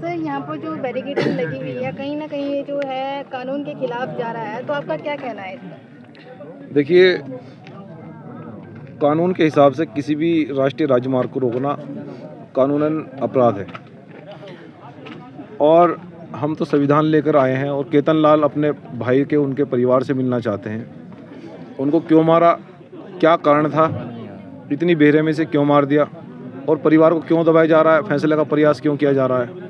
Sir यहाँ पर जो बैरिकेडिंग लगी हुई है कहीं ना कहीं ये जो है कानून के खिलाफ जा रहा है, तो आपका क्या कहना है इसमें? देखिए, कानून के हिसाब से किसी भी राष्ट्रीय राजमार्ग को रोकना कानूनन अपराध है और हम तो संविधान लेकर आए हैं और केतन लाल अपने भाई के उनके परिवार से मिलना चाहते हैं। उनको क्यों मारा, क्या कारण था, इतनी बेरहमी से क्यों मार दिया और परिवार को क्यों दबाया जा रहा है, फैसले का प्रयास क्यों किया जा रहा है,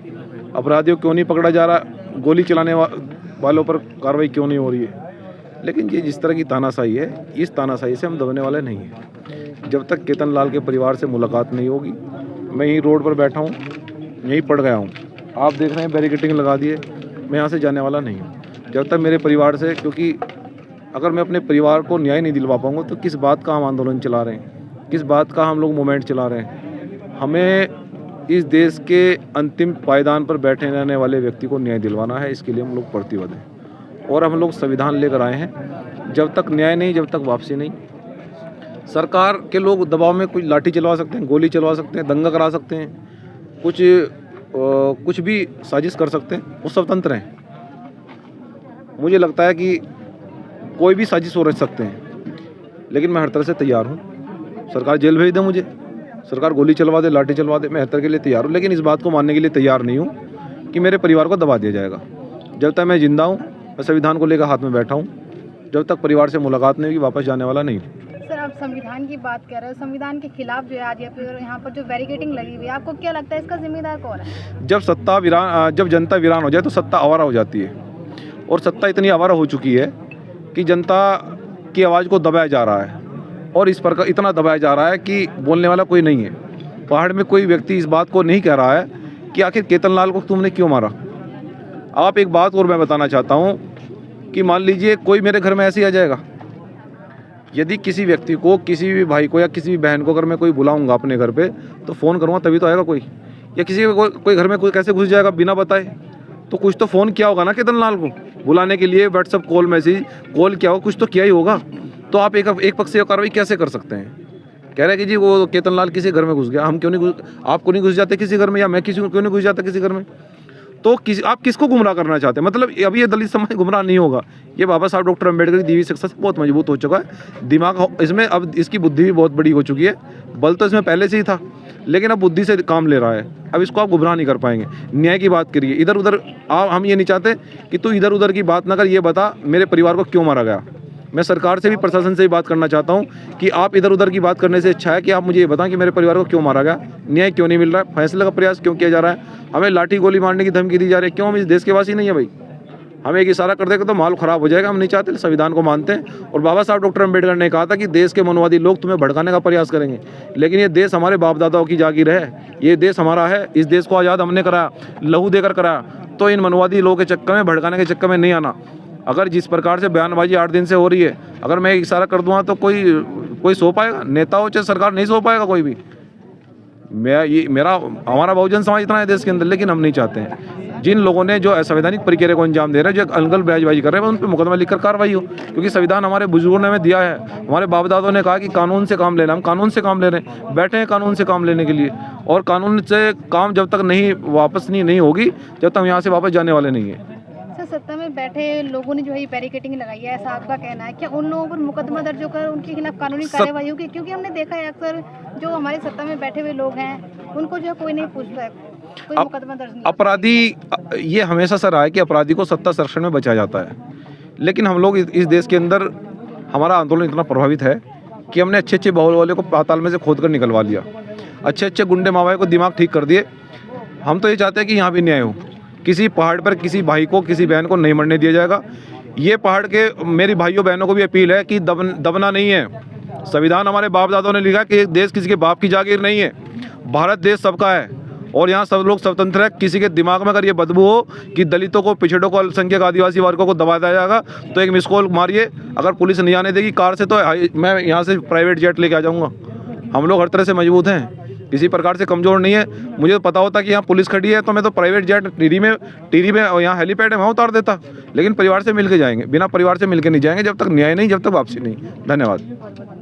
अपराधियों क्यों नहीं पकड़ा जा रहा, गोली चलाने वालों पर कार्रवाई क्यों नहीं हो रही है। लेकिन ये जिस तरह की तानाशाही है, इस तानाशाही से हम दबने वाले नहीं हैं। जब तक केतन लाल के परिवार से मुलाकात नहीं होगी, मैं यहीं रोड पर बैठा हूँ, यहीं पड़ गया हूँ। आप देख रहे हैं बैरिकेडिंग लगा दिए, मैं यहाँ से जाने वाला नहीं हूँ जब तक मेरे परिवार से, क्योंकि अगर मैं अपने परिवार को न्याय नहीं दिलवा पाऊँगा तो किस बात का हम आंदोलन चला रहे हैं, किस बात का हम लोग मूवमेंट चला रहे हैं। हमें इस देश के अंतिम पायदान पर बैठे रहने वाले व्यक्ति को न्याय दिलवाना है, इसके लिए हम लोग प्रतिबद्ध हैं और हम लोग संविधान लेकर आए हैं। जब तक न्याय नहीं, जब तक वापसी नहीं। सरकार के लोग दबाव में कुछ लाठी चलवा सकते हैं, गोली चलवा सकते हैं, दंगा करा सकते हैं, कुछ भी साजिश कर सकते हैं, वो स्वतंत्र हैं। मुझे लगता है कि कोई भी साजिश हो रच सकते हैं, लेकिन मैं हर तरह से तैयार हूँ। सरकार जेल भेज दे मुझे, सरकार गोली चलवा दे, लाठी चलवा दे, मैं हर तरह के लिए तैयार हूँ, लेकिन इस बात को मानने के लिए तैयार नहीं हूँ कि मेरे परिवार को दबा दिया जाएगा। जब तक मैं जिंदा हूँ, मैं संविधान को लेकर हाथ में बैठा हूँ, जब तक परिवार से मुलाकात नहीं होगी वापस जाने वाला नहीं। सर, आप संविधान की बात कर रहे हो, संविधान के खिलाफ जो है आज यहाँ पर जो बैरिकेडिंग लगी हुई है, आपको क्या लगता है इसका जिम्मेदार कौन है? जब जनता वीरान हो जाए तो सत्ता आवारा हो जाती है और सत्ता इतनी आवारा हो चुकी है कि जनता की आवाज़ को दबाया जा रहा है और इस प्रकार इतना दबाया जा रहा है कि बोलने वाला कोई नहीं है। पहाड़ में कोई व्यक्ति इस बात को नहीं कह रहा है कि आखिर केतन लाल को तुमने क्यों मारा। आप एक बात और मैं बताना चाहता हूँ कि मान लीजिए कोई मेरे घर में ऐसे ही आ जाएगा, यदि किसी व्यक्ति को, किसी भी भाई को या किसी भी बहन को अगर मैं कोई बुलाऊंगा अपने घर पे तो फ़ोन करूँगा तभी तो आएगा कोई, या किसी कोई घर में कोई कैसे घुस जाएगा बिना बताए, तो कुछ तो फ़ोन किया होगा ना केतन लाल को बुलाने के लिए, व्हाट्सअप कॉल, मैसेज कॉल किया होगा, कुछ तो किया ही होगा। तो आप एक पक्ष से कार्रवाई कैसे कर सकते हैं? कह रहे हैं कि जी वो केतन लाल किसी घर में घुस गया, हम क्यों नहीं आप को नहीं घुस जाते किसी घर में, या मैं किसी को क्यों नहीं घुस जाता किसी घर में? तो आप किसको गुमराह करना चाहते हैं? मतलब अभी ये दलित समाज गुमराह नहीं होगा, ये बाबा साहब डॉक्टर अम्बेडकर की दी हुई शिक्षा से बहुत मजबूत हो चुका है। दिमाग इसमें, अब इसकी बुद्धि भी बहुत बड़ी हो चुकी है। बल तो इसमें पहले से ही था, लेकिन अब बुद्धि से काम ले रहा है। अब इसको आप गुमराह नहीं कर पाएंगे। न्याय की बात करिए, इधर उधर हम ये नहीं चाहते कि तू इधर उधर की बात ना कर, ये बता मेरे परिवार को क्यों मारा गया। मैं सरकार से भी, प्रशासन से भी बात करना चाहता हूँ कि आप इधर उधर की बात करने से अच्छा है कि आप मुझे ये बताएं कि मेरे परिवार को क्यों मारा गया, न्याय क्यों नहीं मिल रहा है, फैसले का प्रयास क्यों किया जा रहा है, हमें लाठी गोली मारने की धमकी दी जा रही है, क्यों? हम इस देश के वासी नहीं है भाई। हमें एक इशारा कर देगा तो माल खराब हो जाएगा, हम नहीं चाहते, संविधान को मानते हैं। और बाबा साहब डॉक्टर अम्बेडकर ने कहा था कि देश के मनुवादी लोग तुम्हें भड़काने का प्रयास करेंगे, लेकिन ये देश हमारे बाप दादाओं की जागीर है, ये देश हमारा है, इस देश को आज़ाद हमने कराया, लहू देकर कराया। तो इन मनुवादी लोगों के चक्कर में, भड़काने के चक्कर में नहीं आना। अगर जिस प्रकार से बयानबाजी 8 दिन से हो रही है, अगर मैं एक इशारा कर दूंगा तो कोई सो पाएगा? नेता हो चाहे सरकार, नहीं सो पाएगा कोई भी। हमारा बहुजन समाज इतना है देश के अंदर, लेकिन हम नहीं चाहते हैं जिन लोगों ने जो असंवैधानिक प्रक्रिया को अंजाम दे रहे हैं, जो अलगल बयानबाजी कर रहे हैं, उन पर मुकदमा लिखकर कार्रवाई हो। क्योंकि संविधान हमारे बुजुर्गों ने हमें दिया है, हमारे बाप दादों ने कहा कि कानून से काम लेना, हम कानून से काम ले रहे हैं, बैठे हैं कानून से काम लेने के लिए। और कानून से काम जब तक वापस नहीं होगी, जब तक हम यहाँ से वापस जाने वाले नहीं हैं। सत्ता में बैठे लोगों ने जो है बैरिकेडिंग लगाई है, ऐसा आपका कहना है? क्या उन लोगों पर मुकदमा दर्ज होकर उनके खिलाफ कानूनी कार्रवाई होगी? क्योंकि हमने देखा है अक्सर जो हमारे सत्ता में बैठे हुए लोग हैं उनको जो है कोई नहीं पूछता है, कोई मुकदमा दर्ज नहीं। अपराधी, ये हमेशा से रहा है कि अपराधी को सत्ता संरक्षण में बचाया जाता है, लेकिन हम लोग इस देश के अंदर, हमारा आंदोलन इतना प्रभावित है कि हमने अच्छे बाहुल वाले को पाताल में से खोद कर निकलवा लिया, अच्छे गुंडे मावाए को दिमाग ठीक कर दिए। हम तो ये चाहते हैं कि यहाँ भी न्याय हो, किसी पहाड़ पर किसी भाई को, किसी बहन को नहीं मरने दिया जाएगा। ये पहाड़ के मेरी भाइयों बहनों को भी अपील है कि दबना नहीं है। संविधान हमारे बाप दादों ने लिखा कि देश किसी के बाप की जागीर नहीं है, भारत देश सबका है और यहाँ सब लोग स्वतंत्र है। किसी के दिमाग में अगर ये बदबू हो कि दलितों को, पिछड़ों को, अल्पसंख्यक आदिवासी वर्गों को दबा दिया जाएगा, तो एक मिस कॉल मारिए। अगर पुलिस नहीं आने देगी कार से, तो मैं यहाँ से प्राइवेट जेट लेके आ जाऊँगा। हम लोग हर तरह से मजबूत हैं, किसी प्रकार से कमज़ोर नहीं है। मुझे तो पता होता कि यहाँ पुलिस खड़ी है तो मैं तो प्राइवेट जेट टिहरी में और यहाँ हेलीपैड है वहाँ उतार देता, लेकिन परिवार से मिल के जाएंगे, बिना परिवार से मिल के नहीं जाएंगे जब तक न्याय नहीं, जब तक वापसी नहीं। धन्यवाद।